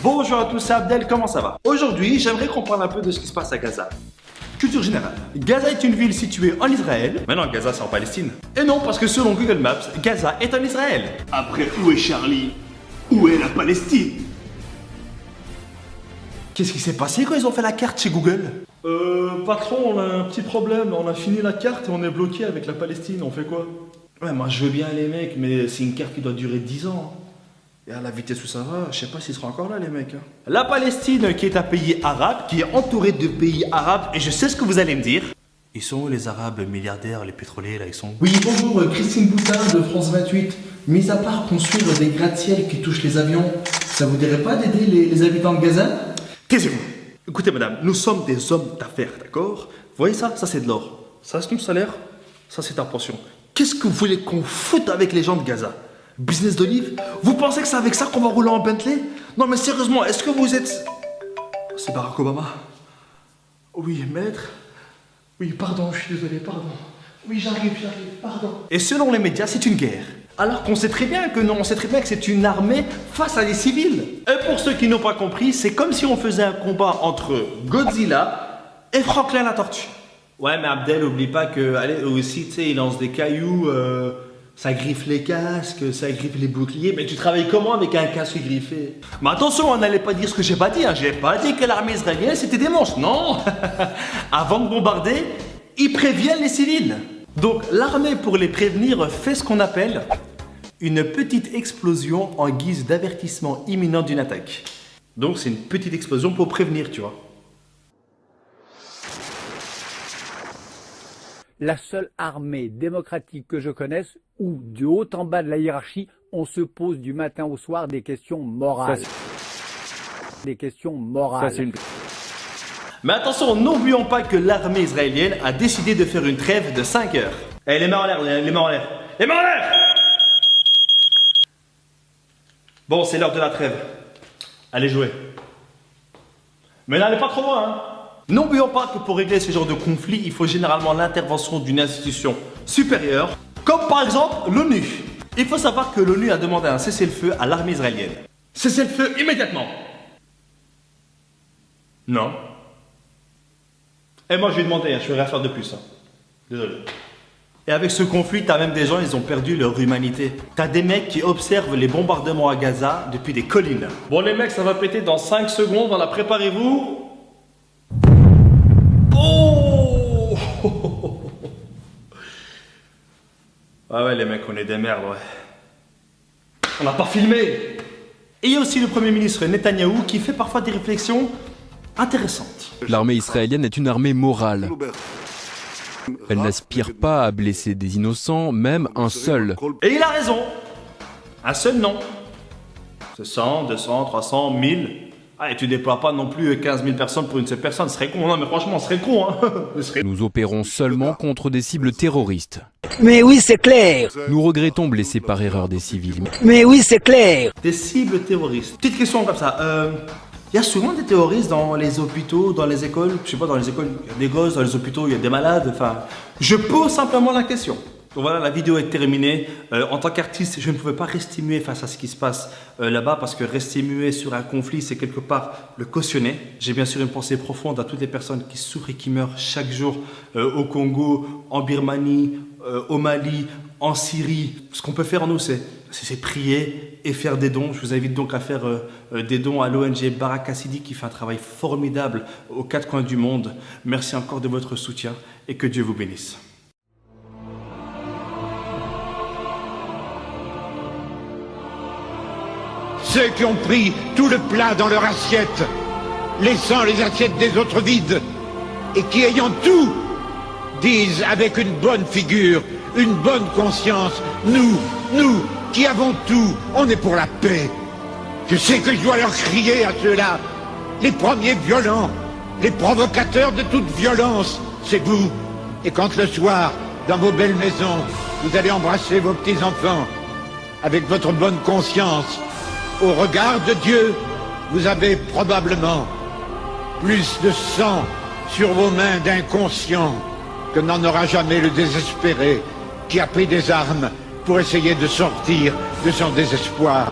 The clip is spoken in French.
Bonjour à tous, c'est Abdel, comment ça va? Aujourd'hui, j'aimerais qu'on parle un peu de ce qui se passe à Gaza. Culture générale. Gaza est une ville située en Israël. Mais non, Gaza c'est en Palestine. Et non, parce que selon Google Maps, Gaza est en Israël. Après, où est Charlie? Où est la Palestine? Qu'est-ce qui s'est passé quand ils ont fait la carte chez Google? Patron, on a un petit problème. On a fini la carte et on est bloqué avec la Palestine. On fait quoi? Ouais, moi je veux bien les mecs, mais c'est une carte qui doit durer 10 ans. Et à la vitesse où ça va, je sais pas s'ils seront encore là les mecs. La Palestine qui est un pays arabe, qui est entouré de pays arabes, et je sais ce que vous allez me dire. Ils sont où les arabes milliardaires, les pétroliers là, ils sont où? Oui, bonjour, Christine Boutin de France 28. Mis à part construire des gratte-ciels qui touchent les avions, ça vous dirait pas d'aider les habitants de Gaza? Taisez-vous. Écoutez madame, nous sommes des hommes d'affaires, d'accord? Vous voyez ça? Ça c'est de l'or. Ça c'est ton salaire, ça c'est ta pension. Qu'est-ce que vous voulez qu'on foute avec les gens de Gaza? Business d'olive? Vous pensez que c'est avec ça qu'on va rouler en Bentley? Non mais sérieusement, est-ce que vous êtes... C'est Barack Obama? Oui, maître. Oui, pardon, je suis désolé, pardon. Oui, j'arrive, pardon. Et selon les médias, c'est une guerre. Alors qu'on sait très bien que non, on sait très bien que c'est une armée face à des civils. Et pour ceux qui n'ont pas compris, c'est comme si on faisait un combat entre Godzilla et Franklin la tortue. Ouais, mais Abdel, oublie pas que, allez, aussi, tu sais, il lance des cailloux, ça griffe les casques, ça griffe les boucliers. Mais tu travailles comment avec un casque griffé? Mais attention, on n'allait pas dire ce que j'ai pas dit, hein. J'ai pas dit que l'armée israélienne c'était des monstres, non. Avant de bombarder, ils préviennent les civils. Donc l'armée, pour les prévenir, fait ce qu'on appelle une petite explosion en guise d'avertissement imminent d'une attaque. Donc c'est une petite explosion pour prévenir, tu vois. La seule armée démocratique que je connaisse où, du haut en bas de la hiérarchie, on se pose du matin au soir des questions morales. Des questions morales. Mais attention, n'oublions pas que l'armée israélienne a décidé de faire une trêve de 5 heures. Eh, les mains en l'air, les mains en l'air. Les mains en l'air! Bon, c'est l'heure de la trêve. Allez jouer. Mais n'allez pas trop loin, hein. N'oublions pas que pour régler ce genre de conflit, il faut généralement l'intervention d'une institution supérieure, comme par exemple l'ONU. Il faut savoir que l'ONU a demandé un cessez-le-feu à l'armée israélienne. Cessez-le-feu immédiatement. Non. Et moi je vais demander, je vais rien faire de plus. Hein. Désolé. Et avec ce conflit, t'as même des gens, ils ont perdu leur humanité. T'as des mecs qui observent les bombardements à Gaza depuis des collines. Bon les mecs, ça va péter dans 5 secondes. Voilà, préparez-vous. Oh. Ah ouais les mecs, on est des merdes, ouais. On n'a pas filmé. Et il y a aussi le Premier ministre Netanyahou qui fait parfois des réflexions intéressantes. L'armée israélienne est une armée morale. Elle n'aspire pas à blesser des innocents, même un seul. Et il a raison. Un seul non. C'est 100, 200, 300, 1000. Ah, et tu déploies pas non plus 15 000 personnes pour une seule personne, ce serait con. Non mais franchement, ce serait con, hein. Nous opérons seulement contre des cibles terroristes. Mais oui, c'est clair. Nous regrettons blesser par erreur des civils. Mais oui, c'est clair. Des cibles terroristes. Petite question comme ça. Il y a souvent des terroristes dans les hôpitaux, dans les écoles. Je sais pas, dans les écoles, il y a des gosses, dans les hôpitaux, il y a des malades. Enfin, je pose simplement la question. Donc voilà, la vidéo est terminée. En tant qu'artiste, je ne pouvais pas rester muet face à ce qui se passe là-bas parce que rester muet sur un conflit, c'est quelque part le cautionner. J'ai bien sûr une pensée profonde à toutes les personnes qui souffrent et qui meurent chaque jour au Congo, en Birmanie, au Mali, en Syrie. Ce qu'on peut faire en nous, c'est prier et faire des dons. Je vous invite donc à faire des dons à l'ONG Baraka Sidi qui fait un travail formidable aux 4 coins du monde. Merci encore de votre soutien et que Dieu vous bénisse. Ceux qui ont pris tout le plat dans leur assiette, laissant les assiettes des autres vides, et qui ayant tout, disent avec une bonne figure, une bonne conscience, nous, qui avons tout, on est pour la paix. Je sais que je dois leur crier à ceux-là, les premiers violents, les provocateurs de toute violence, c'est vous. Et quand le soir, dans vos belles maisons, vous allez embrasser vos petits-enfants, avec votre bonne conscience, au regard de Dieu, vous avez probablement plus de sang sur vos mains d'inconscients que n'en aura jamais le désespéré qui a pris des armes pour essayer de sortir de son désespoir.